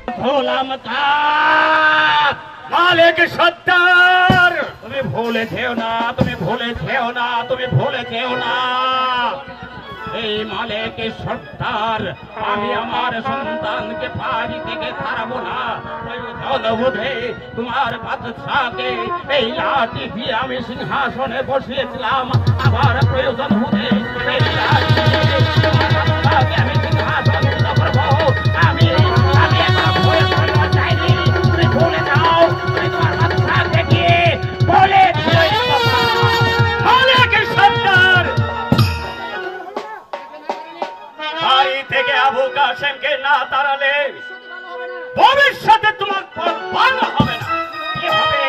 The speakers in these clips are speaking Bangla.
গোলাম খা মালিক সত্তার, তুমি ভুলে যেও না, তুমি ভুলে যেও না, তুমি ভুলে যেও না। এই মালিক সত্তার, আমি আমার সন্তানকে বাড়ি থেকে ছাড়াবো না। প্রয়োজন বোধে তোমার বাদশাকে এই লাঠি দিয়ে আমি সিংহাসনে বসিয়েছিলাম, আবার প্রয়োজন বোধে এই লাঠি দিয়ে তোমার বাদশাকে আমি সিংহাসনে করবো। আমি এখন ভুলে চাইনি, তুমি ভুলে যাও, তুমি তোমার বাদশাকে গিয়ে বলে মালিক সত্তার বাড়ি থেকে আবু কাসেমকে না তাড়ালে ভবিষ্যতে তোমার ফল ভালো হবে না। কি হবে?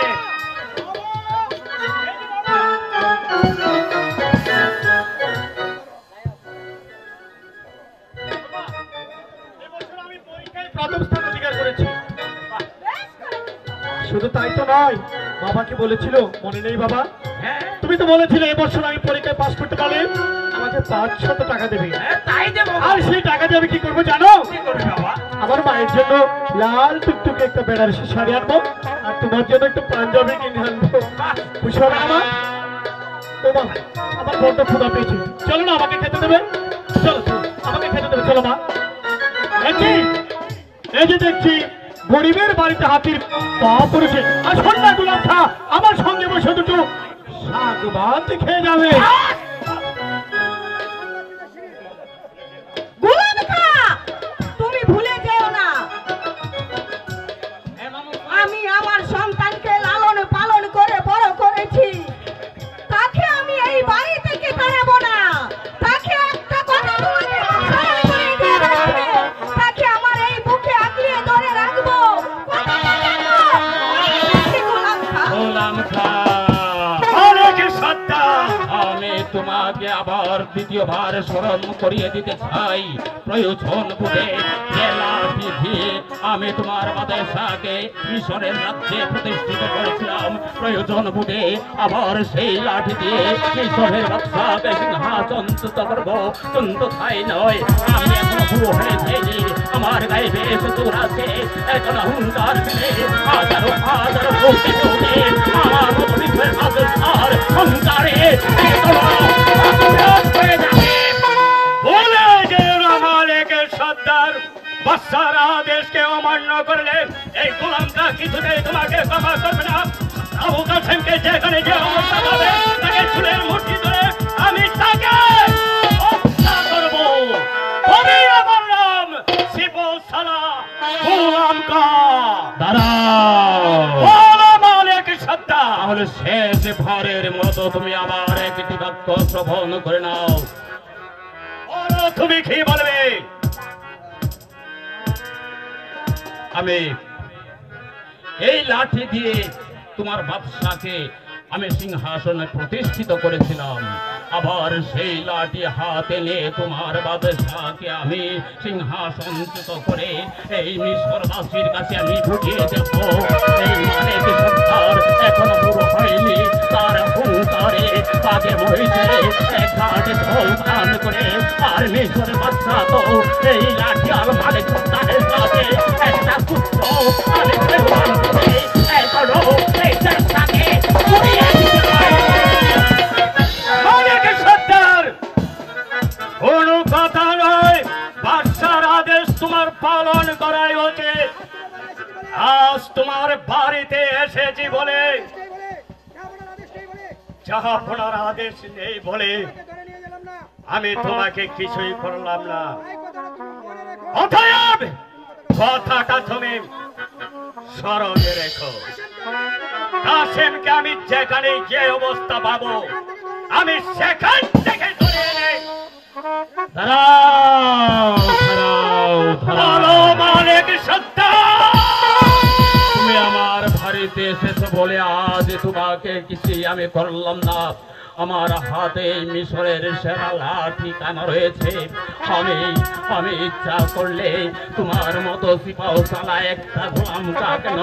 আমি পরীক্ষায় প্রথম স্থান অধিকার করেছি। শুধু তাই তো নয়, বাবাকে বলেছিল, মনে নেই বাবা? হ্যাঁ, তুমি তো বলেছিলে এবছর আমি পরীক্ষায় পাস করতে পারলে আমাকে 500 টাকা দেবে। তাই দেবো। আর সেই টাকা দিয়ে আমি কি করবো জানো? কি করবি বাবা? আমার মায়ের জন্য লাল টুকটুকে একটা বেনারসি শাড়ি আনবো, আর তোমার জন্য একটা পাঞ্জাবি কিনে আনবো। খুশি হবে না মা? ও মা, আমার বড্ড ক্ষুধা পেয়েছে, চলো না আমাকে খেতে দেবে। চলো চলো, আমাকে খেতে দেবে, চলো মা। এই যে দেখছি গরিবের বাড়িতে হাতির পা পড়েছে, আর সন্ধ্যা গোলাম খা আমার সঙ্গে বসে দুটো শাক ভাত খেয়ে যাবে। গোলাম খা, তুমি ভুলে যেও না, আমি আমার সন্তানকে লালন পালন করে বড় করেছি। তাকে আমি এই বাড়ি থেকে তাড়াবো না। তাকে একটা কথা তোমাকে স্মরণ করিয়ে দিয়ে রাখবে। তাকে আমার এই বুকে আগলিয়ে ধরে রাখবো। কথাটা জানো? গোলাম খা। গোলাম খা মালিক সত্তার, আমি তোমাকে আবার দ্বিতীয়বার স্মরণ করিয়ে দিতে চাই। প্রয়োজন বোধে যে লাঠি দিয়ে আমি তোমার বাদশাকে মিশরের রাজ্যে প্রতিষ্ঠিত করেছিলাম, প্রয়োজন বোধে আবার সেই লাঠি দিয়ে মিশরের বাদশাকে সিংহাসনচ্যুত করবো। কিন্তু তাই নয়, আমি এখন বুড়ো হয়ে যাইনি, আমার গায়ে বেশ জোর আছে। এখন হুঙ্কার দিলে হাজারো হাজারো কোটি কোটি আমার মতো বিশ্বের বাদশার হুঙ্কারে হয়ে যাবে। বলে যে মালিক সত্তার, বাদশার আদেশকে অমান্য করলে এই গোলামটা কিছুতেই তোমাকে ক্ষমা করবে না। আবু কাসেমকে যেখানে যে অবস্থা পাবে তাকে চুলের মুঠি ধরে আমি তাকে হত্যা করব। আমি আমার নাম শিবু সালা গোলাম কা। দাঁড়াও মালিক সত্তা, তাহলে শেষ ভারের মতো তুমি আমার একটি বাক্য শ্রবণ করে নাও। তুমি কি বলবে? আমি এই লাঠি দিয়ে তোমার বাদশাকে আমি সিংহাসনে প্রতিষ্ঠিত করেছিলাম, আবার সেই লাঠি হাতে নিয়ে তোমার বাদশাকে আমি সিংহাসনচ্যুত করে এই মিশরবাসীর কাছে আমি বুঝিয়ে দেব। এই মালিক সত্তার এখনো বুড়ো হয়নি, তার হুঙ্কারে পাগে মহিষে এক ঘাটে জল পান করে। আর মিশরের বাদশা তো এই লাঠি আর মালিক সত্তারের কাছে একটা পুত্র আমি প্রমাণ করে এখনো এই চেষ্টাকে উড়িয়ে দিতে পারি। মালিক সত্তার, কোনো কথা নয়, বাদশার আদেশ তোমার পালন করাই উচিত। আজ তোমার বাড়িতে এসেছি বলে, যাহা আপনার আদেশ নেই বলে আমি তোমাকে কিছুই করলাম না। অতএব কথাটা তুমি স্মরণে রেখো। কাসেমকে আমি যেখানে যে অবস্থা পাবো আমি সেখান থেকে ধরে এনে মালিক সত্তা, তুমি আমার বাড়িতে এসেছো বলে আজ তোমাকে কিছুই আমি করলাম না। আমার হাতে মিশরের সেরা লাঠি কানা রয়েছে। আমি ইচ্ছা করলে তোমার মতো সিপাহ সালা একটা গোলাম কেন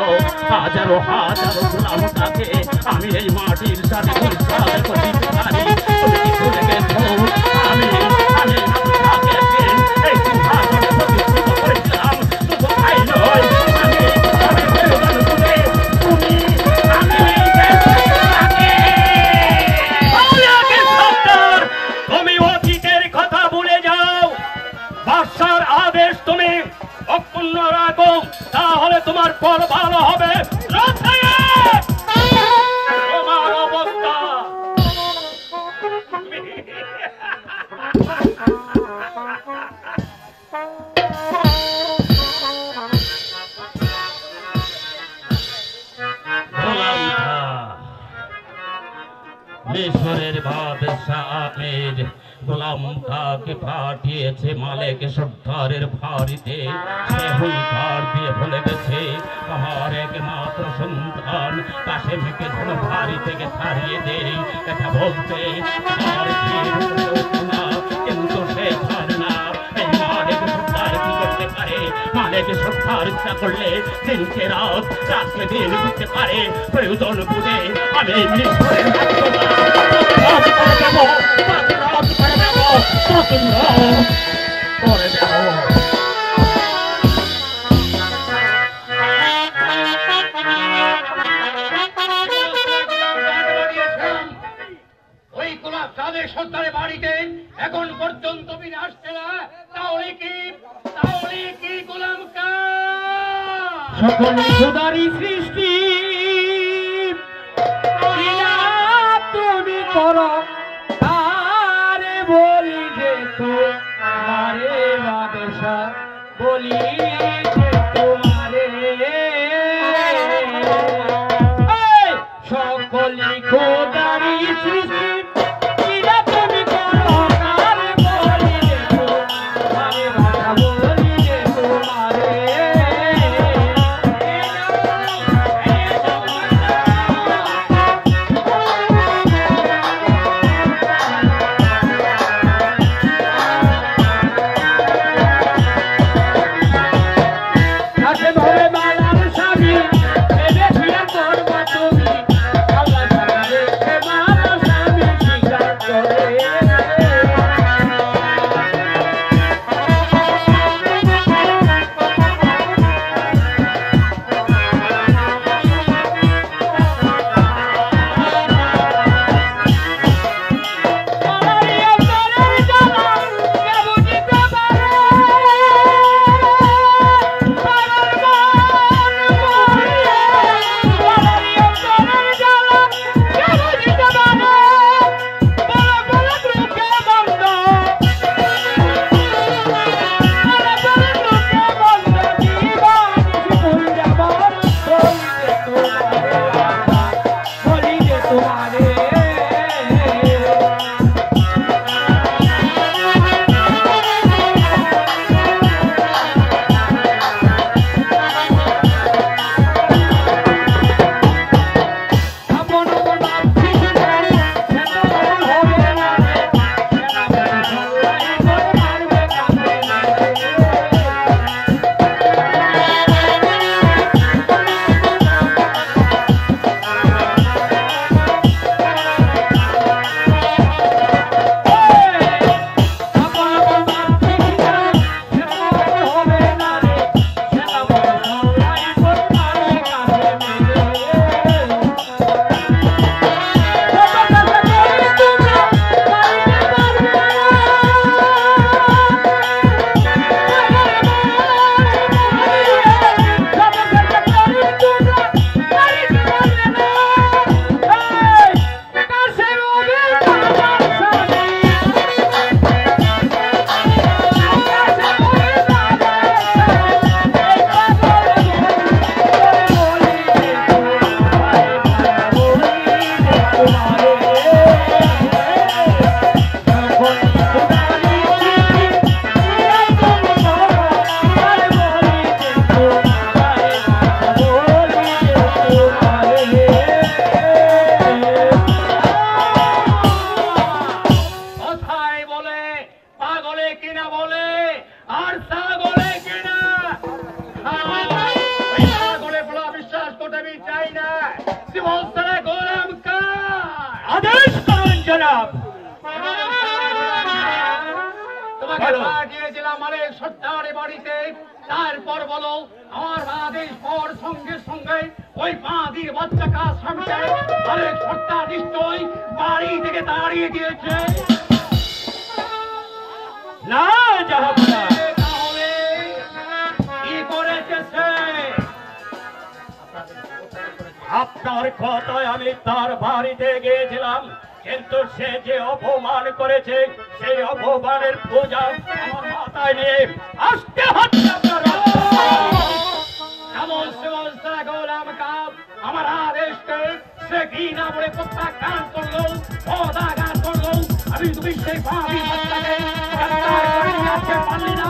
হাজারো হাজারো গোলাম কাকে আমি এই মাটির সাথে করতে পারি। তুমি কি ভুলে গেছো আমি এই সিংহাসনে প্রতিষ্ঠিত করেছিলাম? শুধু তাই নয়, তুমি অতীতের কথা ভুলে যাও, বাদশার আদেশ তুমি অক্ষুণ্ণ রাখো, তাহলে তোমার ফল ভালো হবে। তোমার অবস্থা মিশরের বাদশাহ আহমেদ গোলাম খাকে পাঠিয়েছে মালিক সর্দারের বাড়িতে। সে হুঙ্কার দিয়ে বলে গেছে, আমার একমাত্র সন্তান কাশেমকে যেন বাড়ি থেকে তাড়িয়ে দেয়। এটা বলতে আর কিন্তু সে ছাড়ে না। এই মালিক সর্দার কি করতে পারে? মালিক সর্দার ইচ্ছা করলে দিনকে রাত, রাতকে দিন করতে পারে। প্রয়োজন বুঝে আমি মিশরের করে দেব। ওই গোলাপ চাঁদের সর্দারের বাড়িতে এখন পর্যন্ত বিনা আসছে না, তাহলে কি গোলাম কা সকল খোদারি সৃষ্টি তুমি করো, তারে বলি যে তোমারে বাদশা, বলি যে তোমারে সকল খোদারি সৃষ্টি তুমি করো, তারে বলি যে তোমারে বাদশা, বলি যে তোমারে আদেশ করুন জনাব। তোমাকে দিয়েছিলাম মালিক সর্দারের বাড়িতে, তারপর বলো আমার আদেশ পর সঙ্গে সঙ্গে ওই পাঁদির বাচ্চা কাজ সামনে মালিক সর্দার নিশ্চয়ই বাড়ি থেকে দাঁড়িয়ে দিয়েছে। তার কথায় আমি তার বাড়িতে গিয়েছিলাম, কিন্তু সে যে অপমান করেছে সেই অপমানের পূজা আমার মাথায় নিয়ে আসতে হচ্ছে আপনারা। এমন সমস্ত গোলাম কাপ আমার আদেশকে সে ঘৃণা বলে প্রত্যাখ্যান করলো, অদাঘাত করলো। আমি তুমি সেই ভাবি বাচ্চাকে গ্রেফতার করে নিয়ে আসতে পারলি না?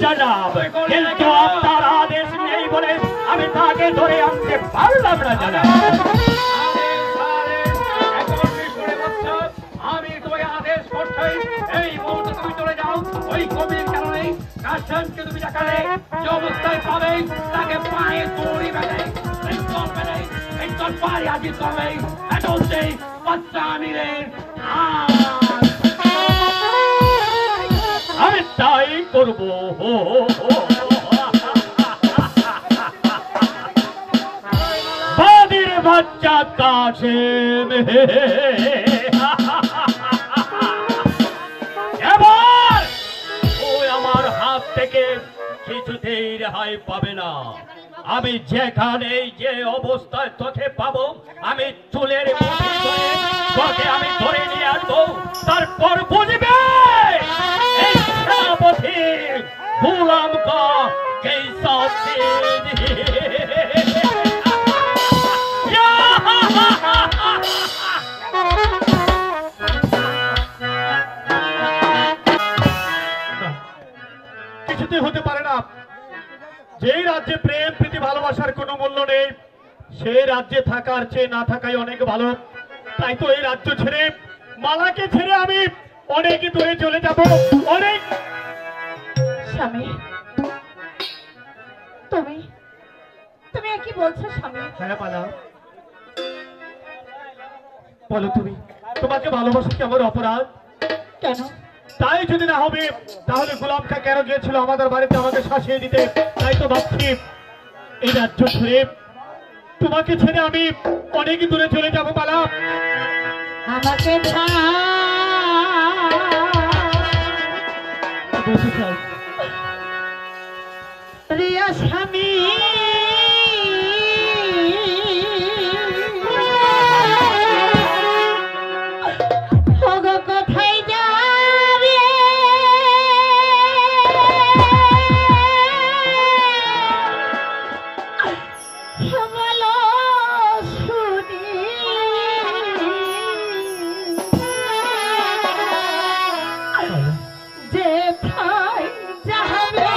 জানাব, কিন্তু আপনার আদেশ নেই বলে আমি তাকে ধরে আনতে পারলাম না জানাব। আমি তোমাকে আদেশ করছি, এই মুহূর্তে তুমি চলে যাও। ওই কবির কারণে কাশনকে তুমি দেখালে যে অবস্থায় পাবে, তাকে পায়ে দড়ি বেঁধে পায়ে হাজির করবে। এটা হচ্ছে বাচ্চা আমিরের আমি তাই করবো। বাদির বাচ্চা কাশেম, এবার ওই আমার হাত থেকে কিছুতেই রেহাই পাবে না। আমি যেখানে যে অবস্থায় তোকে পাবো, আমি চুলের মুঠি ধরে তোকে আমি ধরে নিয়ে আসবো। তারপর বুঝবে এই সেনাপতি গুলাম কা कैसा तेज কিছুতে হতে পারে না। যেই রাজ্যে প্রেম প্রীতি ভালোবাসার কোনো মূল্য নেই, সেই রাজ্যে থাকার চেয়ে না থাকাই অনেক ভালো। তাই তো এই রাজ্য ছেড়ে, মালাকে ছেড়ে আমি অনেক দূরে চলে যাব। অনেক স্বামী, তুমি তুমি আর কি বলছো স্বামী? হ্যাঁ মালা, বলো তুমি, তোমাকে ভালোবাসা কি আমার অপরাধ? কেন? তাই যদি না হবে তাহলে গোলাম খা কেন গিয়েছিল আমাদের বাড়িতে আমাকে শাসিয়ে দিতে? তাই তো ভাবছি এই রাজ্য ছেড়ে, তোমাকে ছেড়ে আমি অনেক দূরে চলে যাবো মালা। আমাকে রিয়া স্বামী, কোথায় যাবে বলো শুনি। যেথায় যাবে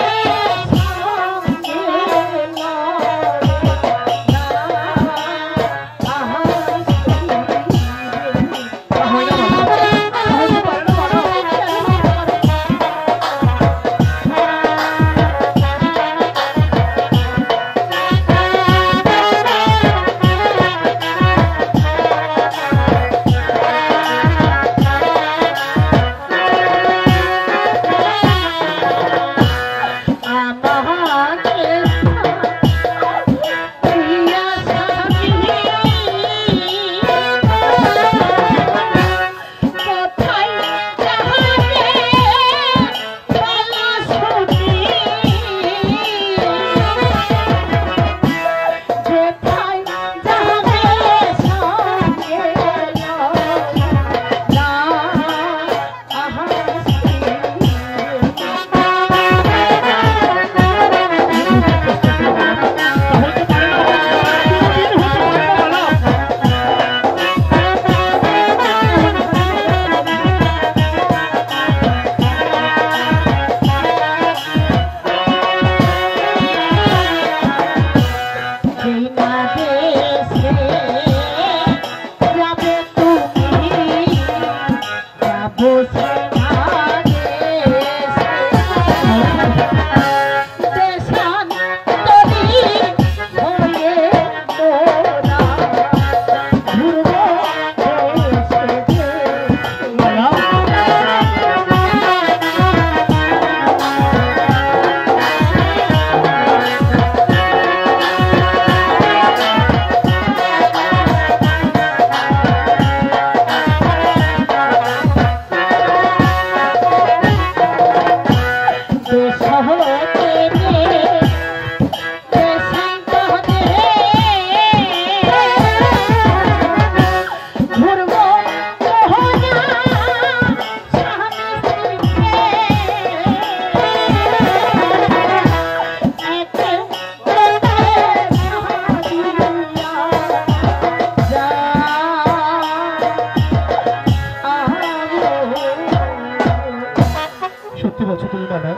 সত্যি বলছো তুমি বাবা?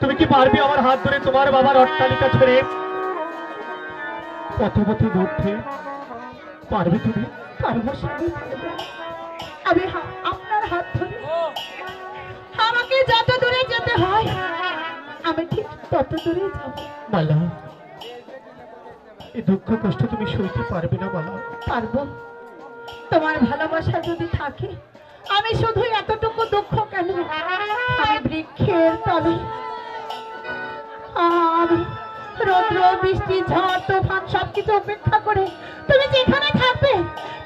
তুমি কি পারবে আমার হাত ধরে তোমার বাবার অট্টালিকা ছেড়ে পথে পথে ঘুরতে পারবে তুমি? পারবো স্বামী, পারবো। আমি আপনার হাত ধরে আমাকে যত দূরে যেতে হয় আমি ঠিক তত দূরে যাব। মালা, এই দুঃখ কষ্ট তুমি সইতে পারবে না মালা? পারবো। তোমার ভালোবাসা যদি থাকে আমি শুধু এতটুকু দুঃখ কেন, আমি বৃক্ষের তলে, আমি রৌদ্র বৃষ্টি ঝড় তুফান সবকিছু উপেক্ষা করে তুমি যেখানে থাকবে,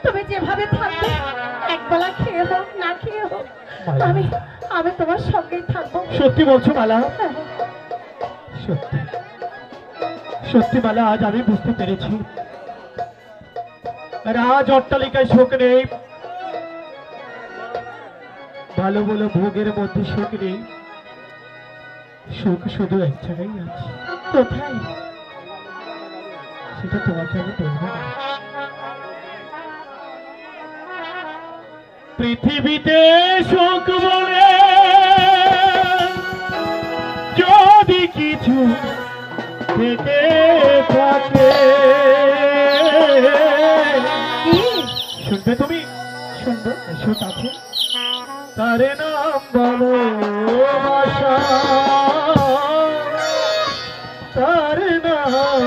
তুমি যেভাবে থাকবে, একবেলা খেয়ে হোক না খেয়ে হোক, আমি আমি তোমার সঙ্গেই থাকবো। সত্যি বলছো মালা? সত্যি সত্যি মালা, আজ আমি বুঝতে পেরেছি রাজ অট্টালিকায় সুখ নেই, ভালো ভালো ভোগের মধ্যে সুখ নেই, সুখ শুধু এক জায়গায় আছে। কোথায়? সেটা তোমাকে আমি বলবো না। পৃথিবীতে সুখ বলে যদি কিছু থেকে থাকে, শুনবে তুমি? শুনবো, সুখ আছে, তার নাম ভালোবাসা, তার নাম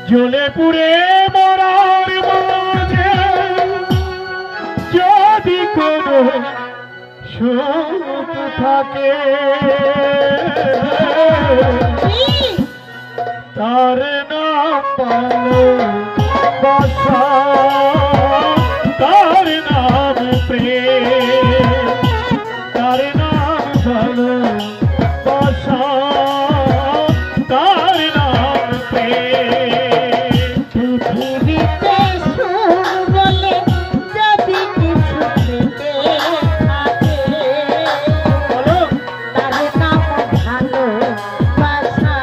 জ্বলে পুড়ে মরার মাঝে যদি কোনো সুখ থাকে, তার নাম ভালোবাসা, তার নাম প্রেম, তার নাম ভালোবাসা, তার নাম প্রেম। পৃথিবীতে সুখ বলে যদি কিছু থেকে থাকে, বলো। তার নাম ভালোবাসা,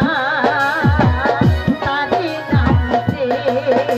তার নাম প্রেম,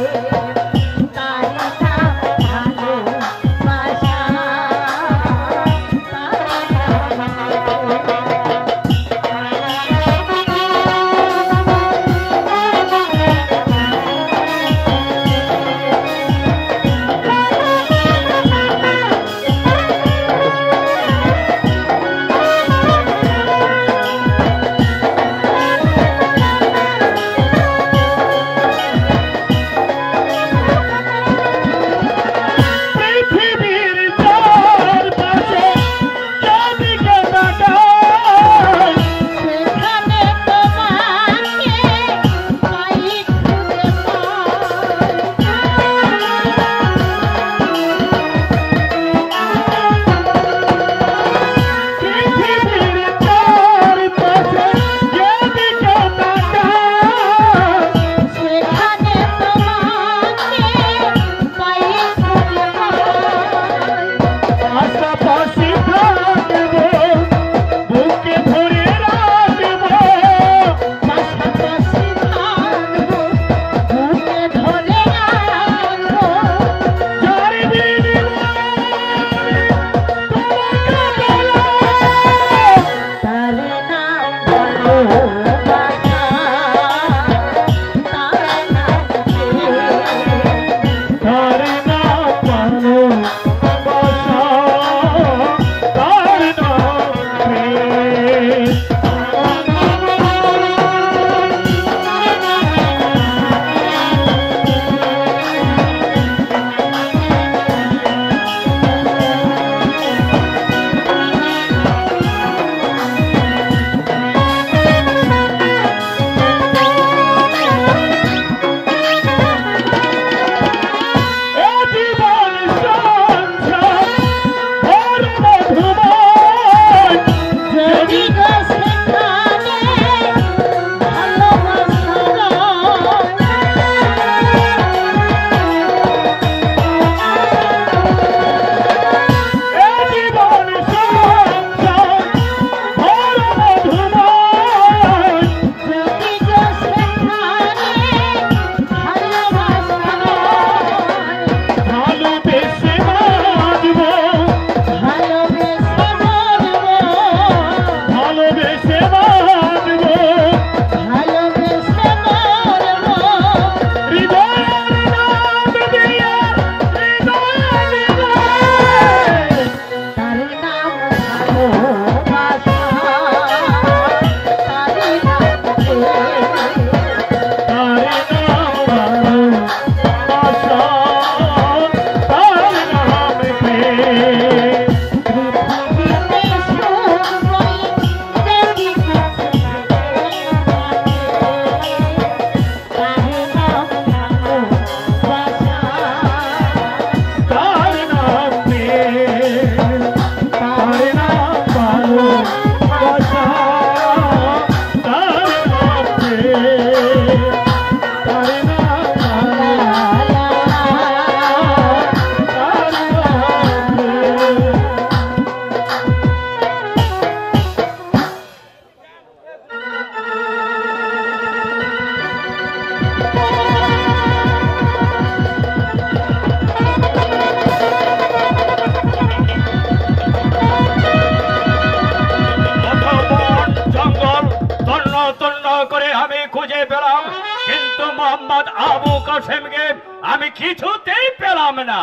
কিছুতেই পেলাম না।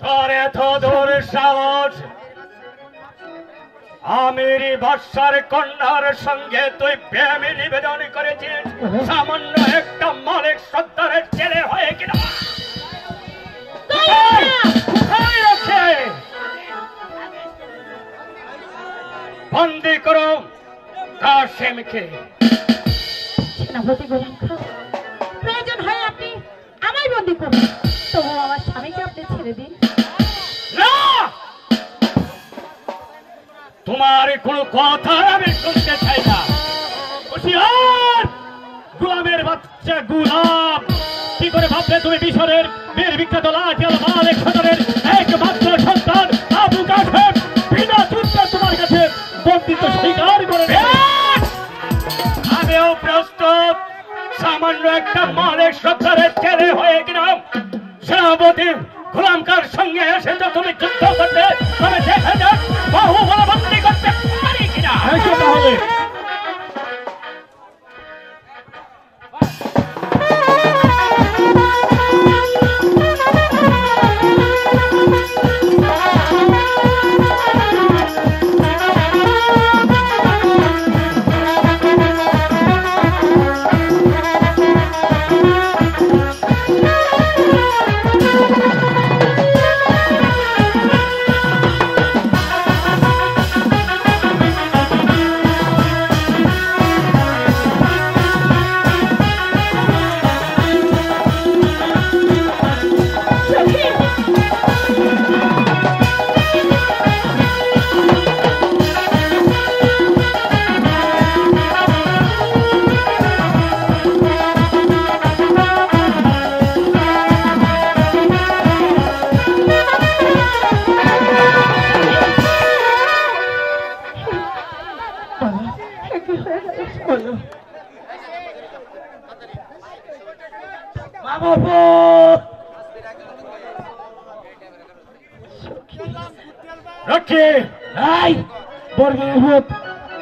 তোর এত দূর সাহস, আমির বাদশার কন্যার সঙ্গে তুই প্রেমে নিবেদন করেছিস, সামান্য একটা মালিক সর্দারের ছেলে হয়ে কিনা বন্দি করো কাসেমকে। সেনাপতি গোলাম খাঁ, প্রয়োজন হয় আপনি আমায় বন্দি করুন, তবু আমার স্বামীকে আপনি ছেড়ে দিন। না, তোমার কোনো কথা আমি শুনতে চাই না। হুঁশিয়ার, গোলামের বাচ্চা গোলাম, কি করে ভাবলে তুমি মিশরের বীর বিখ্যাত লাঠিয়াল মালিক সদরের একমাত্র সন্তান আবু কাসেম বিনা যুদ্ধে তোমার কাছে বন্দিত্ব স্বীকার করে নেবে? আমিও প্রস্তুত, সামান্য একটা মালিক সর্দারের ছেলে হয়ে গেলাম সেনাপতি গোলাম খাঁর সঙ্গে এসে তুমি যুদ্ধ করতে, তবে দেখা যাক বাহু বলে বন্দি করতে পারি কিনা। তাহলে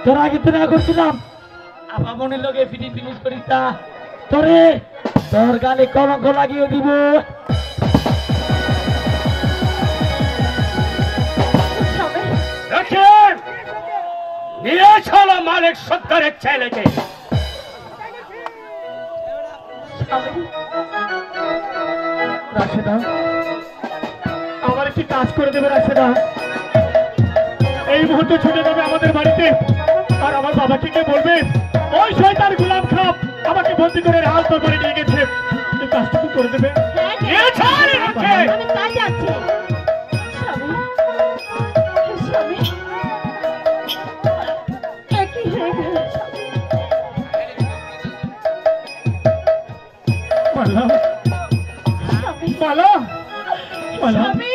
তোর আগে তো না করছিলাম, আমার মনের লগে ফিনিশ করিস না, তোরে তোর গালে কলঙ্ক লাগিয়ে দিব। নিয়ে চলো মালিক সর্দারের ছেলেকে। রাশেদা, আমার একটি কাজ করে দেবে রাশেদা। এই মুহূর্তে ছুটে যাবে আমাদের বাড়িতে, আর আমার বাবাকে কে বলবে ওই শয়তান গোলাম খাঁ আমাকে বন্দি করে হাল তোর করে নিয়ে গেছে। এই কাজটুকু করে দেবে। আমি তাই যাচ্ছি। স্বামী, স্বামী, একই হয়ে গেল স্বামী। মালা, স্বামী, মালা, মালা, স্বামী,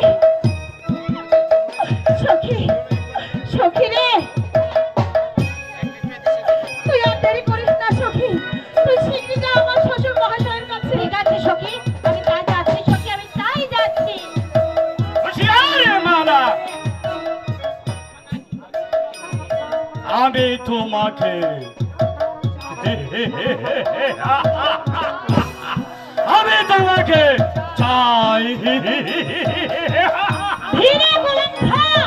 সখী, সখী রে, তুই আর দেরি করিস না সখী, তুই শীঘ্রই যা আমার শ্বশুর মহাশয়ের কাছে। ঠিক আছে সখী, আমি তাই যাচ্ছি সখী, আমি তাই যাচ্ছি। মালা, আমি তোমাকে আমি তোমাকে চাই। ধীরে গোলাম খাঁ,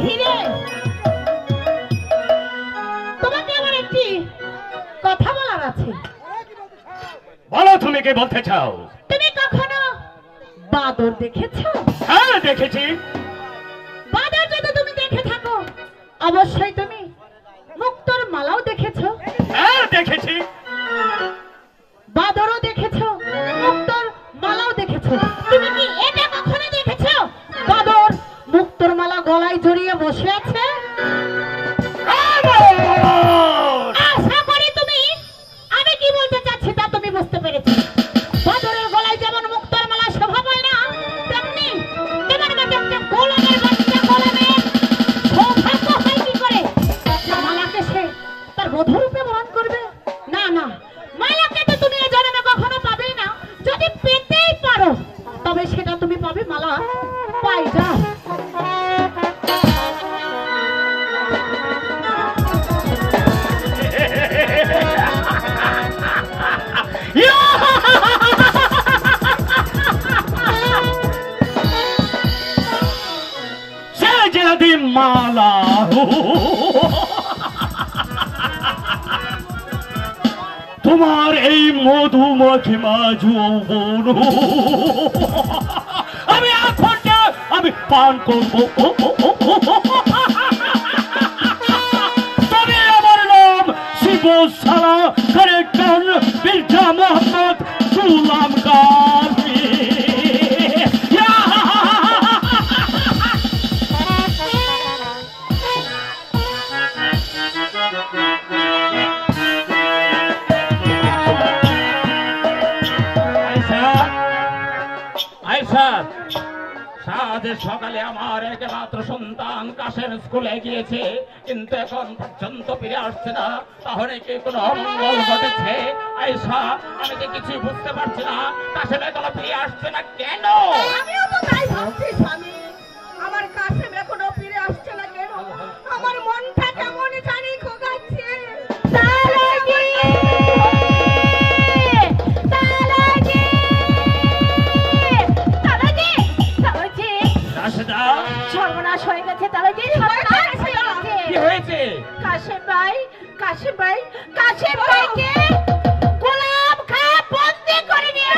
ধীরে। তোমাকে আমার একটি কথা বলার আছে। বলো, তুমি কি বলতে চাও? তুমি কখনো বাদর দেখেছো? হ্যাঁ, দেখেছি। বাদর যদি তুমি দেখে থাকো, অবশ্যই তুমি মুক্তোর মালাও দেখেছো। হ্যাঁ, দেখেছি। বাদরও দেখেছো, মুক্তোর মালাও দেখেছো। তুমি কি এটা কখনো দেখেছো বাদর মুক্তোর মালা গলায় জড়িয়ে বসে আছে? আশা করি তুমি আমি কি বলতে চাচ্ছি তা তুমি বুঝতে পেরেছো। বাদরের গলায় যেমন মুক্তোর মালা শোভা পায় না, তেমনি তোমার মতো একটা গোলামের বাচ্চা গোলামের সৌভাগ্য হয় কি করে মালাকে সে তার বধূরূপে বরণ করবে? না না, মালাকে তো তুমি এ জন্মে কখনো পাবেই না। যদি পেতেই পারো তবে সেটা তুমি যাই যাই মালা তোমার এই মধুমক্ষিমা যৌবন আমি এখনটা আমি পান করবো তবে আমার নাম শিবসালা কারেক্টন বিরজা মোহাম্মদ গুলাম গাজী সকালে আমার একমাত্র সন্তান কাশেম স্কুলে গিয়েছে, কিন্তু এখন পর্যন্ত ফিরে আসছে না। তাহলে কি কোনো অমঙ্গল ঘটেছে? আয়েশা, আমি তো কিছু বুঝতে পারছি না, কাশেম এখনো ফিরে আসছে না কেন? আমিও তো তাই ভাবছি স্বামী, আমার কাশেম এখনো ফিরে আসছে না কেন? আমার মনটা কেমন জানি খোকাচ্ছে। সর্বনাশ হয়ে গেছে তালাজি, সর্বনাশ হয়ে গেছে। কি হয়েছে? কাশেম ভাইকে গোলাম খা বন্দি করে নিয়ে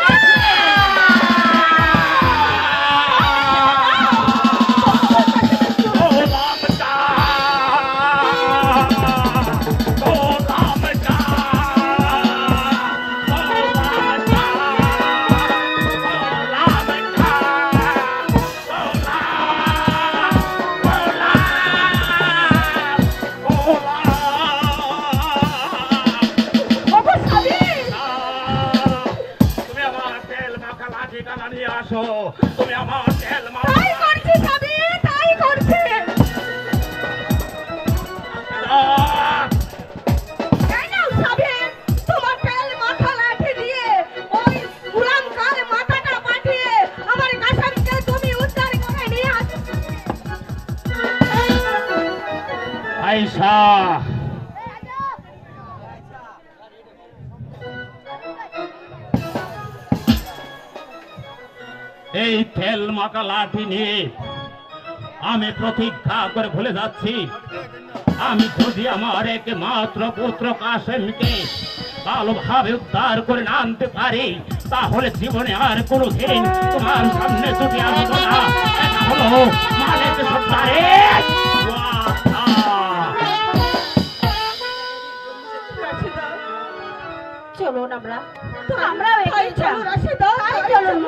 তুমি আমার তেল তাই করছি স্বামী, তাই করছি। এই নাও স্বামী, তোমার তেল মাথা লাঠি দিয়ে ওই গুলাম কাল মাথাটা পাঠিয়ে আমার কাশেমকে তুমি উদ্ধার করে নিয়ে আসো। আয়েশা, এই তেল মাখা লাঠি নিয়ে আমি প্রতিজ্ঞা করে ভুলে যাচ্ছি, আমি যদি আমার একমাত্র পুত্র কাশেমকে ভালোভাবে উদ্ধার করে না আনতে পারি, তাহলে জীবনে আর কোনোদিন তোমার সামনে দুটি আসবো না। এটা হলো মালিক সর্দারের কথা। চলুন আমরাও এগিয়ে চলো রাশিদা, চলুন।